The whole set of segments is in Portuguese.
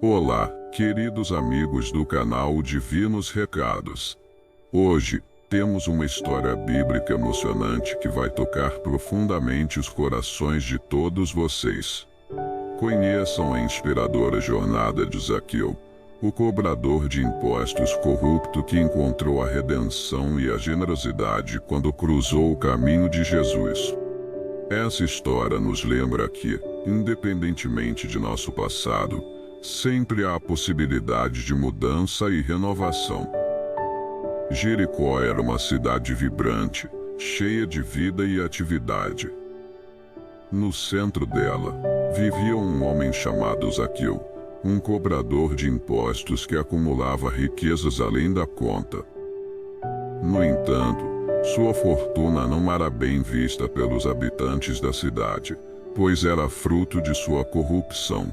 Olá, queridos amigos do canal Divinos Recados. Hoje, temos uma história bíblica emocionante que vai tocar profundamente os corações de todos vocês. Conheçam a inspiradora jornada de Zaqueu, o cobrador de impostos corrupto que encontrou a redenção e a generosidade quando cruzou o caminho de Jesus. Essa história nos lembra que, independentemente de nosso passado, sempre há a possibilidade de mudança e renovação. Jericó era uma cidade vibrante, cheia de vida e atividade. No centro dela, vivia um homem chamado Zaqueu, um cobrador de impostos que acumulava riquezas além da conta. No entanto, sua fortuna não era bem vista pelos habitantes da cidade, pois era fruto de sua corrupção.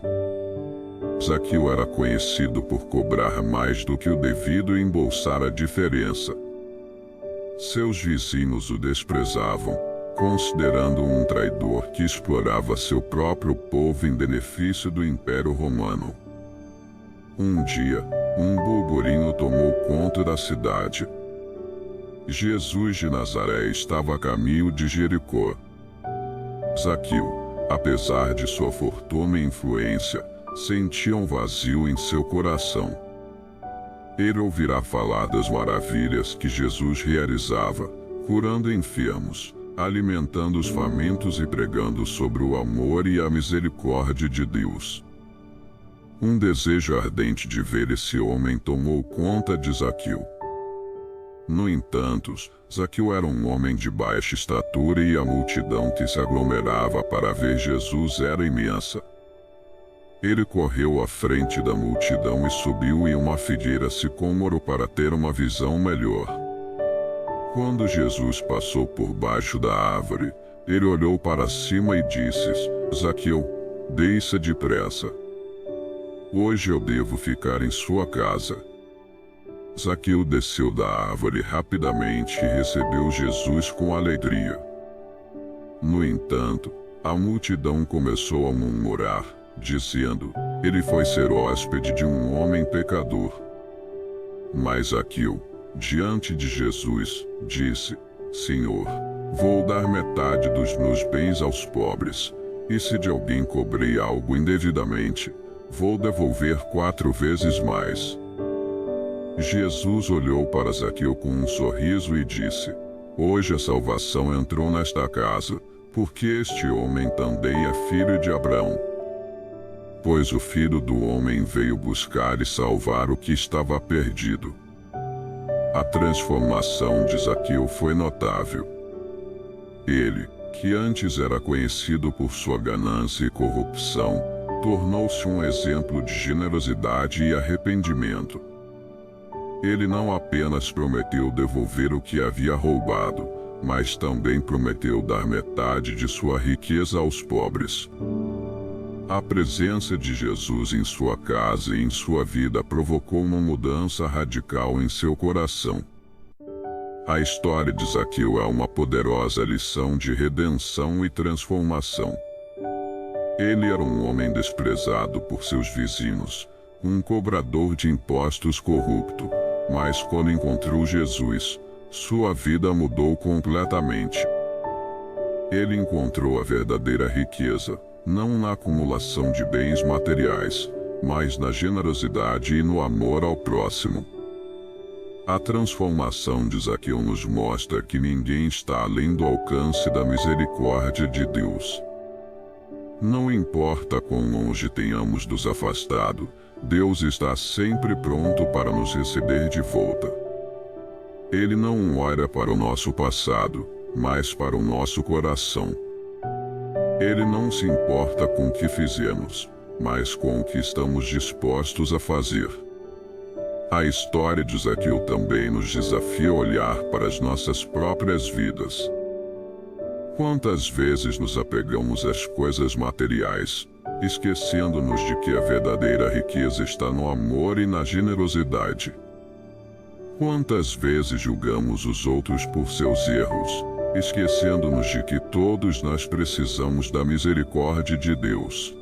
Zaqueu era conhecido por cobrar mais do que o devido e embolsar a diferença. Seus vizinhos o desprezavam, considerando um traidor que explorava seu próprio povo em benefício do Império Romano. Um dia, um burburinho tomou conta da cidade. Jesus de Nazaré estava a caminho de Jericó. Zaqueu, apesar de sua fortuna e influência, sentia um vazio em seu coração. Ele ouvirá falar das maravilhas que Jesus realizava, curando enfermos, alimentando os famintos e pregando sobre o amor e a misericórdia de Deus. Um desejo ardente de ver esse homem tomou conta de Zaqueu. No entanto, Zaqueu era um homem de baixa estatura e a multidão que se aglomerava para ver Jesus era imensa. Ele correu à frente da multidão e subiu em uma figueira sicômoro para ter uma visão melhor. Quando Jesus passou por baixo da árvore, ele olhou para cima e disse: Zaqueu, desça depressa. Hoje eu devo ficar em sua casa. Zaqueu desceu da árvore rapidamente e recebeu Jesus com alegria. No entanto, a multidão começou a murmurar, dizendo: ele foi ser hóspede de um homem pecador. Mas Zaqueu, diante de Jesus, disse: Senhor, vou dar metade dos meus bens aos pobres, e se de alguém cobrei algo indevidamente, vou devolver 4 vezes mais. Jesus olhou para Zaqueu com um sorriso e disse: hoje a salvação entrou nesta casa, porque este homem também é filho de Abraão. Pois o Filho do Homem veio buscar e salvar o que estava perdido. A transformação de Zaqueu foi notável. Ele, que antes era conhecido por sua ganância e corrupção, tornou-se um exemplo de generosidade e arrependimento. Ele não apenas prometeu devolver o que havia roubado, mas também prometeu dar metade de sua riqueza aos pobres. A presença de Jesus em sua casa e em sua vida provocou uma mudança radical em seu coração. A história de Zaqueu é uma poderosa lição de redenção e transformação. Ele era um homem desprezado por seus vizinhos, um cobrador de impostos corrupto, mas quando encontrou Jesus, sua vida mudou completamente. Ele encontrou a verdadeira riqueza, não na acumulação de bens materiais, mas na generosidade e no amor ao próximo. A transformação de Zaqueu nos mostra que ninguém está além do alcance da misericórdia de Deus. Não importa quão longe tenhamos nos afastado, Deus está sempre pronto para nos receber de volta. Ele não olha para o nosso passado, mas para o nosso coração. Ele não se importa com o que fizemos, mas com o que estamos dispostos a fazer. A história de Zaqueu também nos desafia a olhar para as nossas próprias vidas. Quantas vezes nos apegamos às coisas materiais, esquecendo-nos de que a verdadeira riqueza está no amor e na generosidade? Quantas vezes julgamos os outros por seus erros, esquecendo-nos de que todos nós precisamos da misericórdia de Deus?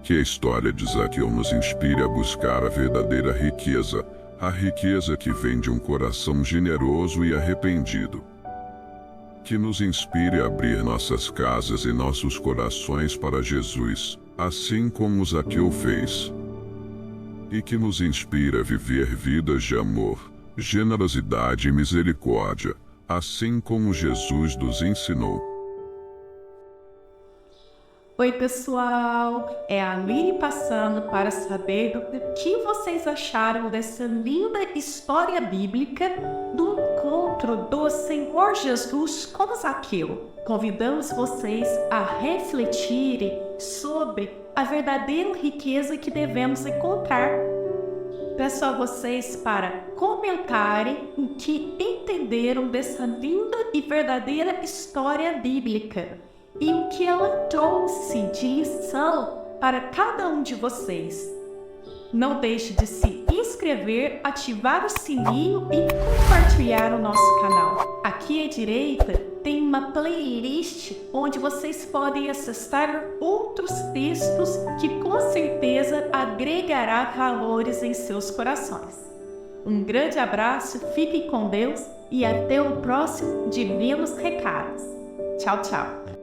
Que a história de Zaqueu nos inspire a buscar a verdadeira riqueza, a riqueza que vem de um coração generoso e arrependido. Que nos inspire a abrir nossas casas e nossos corações para Jesus, assim como Zaqueu fez. E que nos inspire a viver vidas de amor, generosidade e misericórdia, assim como Jesus nos ensinou. Oi pessoal, é a Aline passando para saber o que vocês acharam dessa linda história bíblica do encontro do Senhor Jesus com Zaqueu. Convidamos vocês a refletirem sobre a verdadeira riqueza que devemos encontrar. Peço a vocês para comentarem o que entenderam dessa linda e verdadeira história bíblica e o que ela trouxe de lição para cada um de vocês. Não deixe de se inscrever, ativar o sininho e compartilhar o nosso canal. Aqui à direita tem uma playlist onde vocês podem acessar outros textos que com certeza agregará valores em seus corações. Um grande abraço, fiquem com Deus e até o próximo Divinos Recados. Tchau, tchau!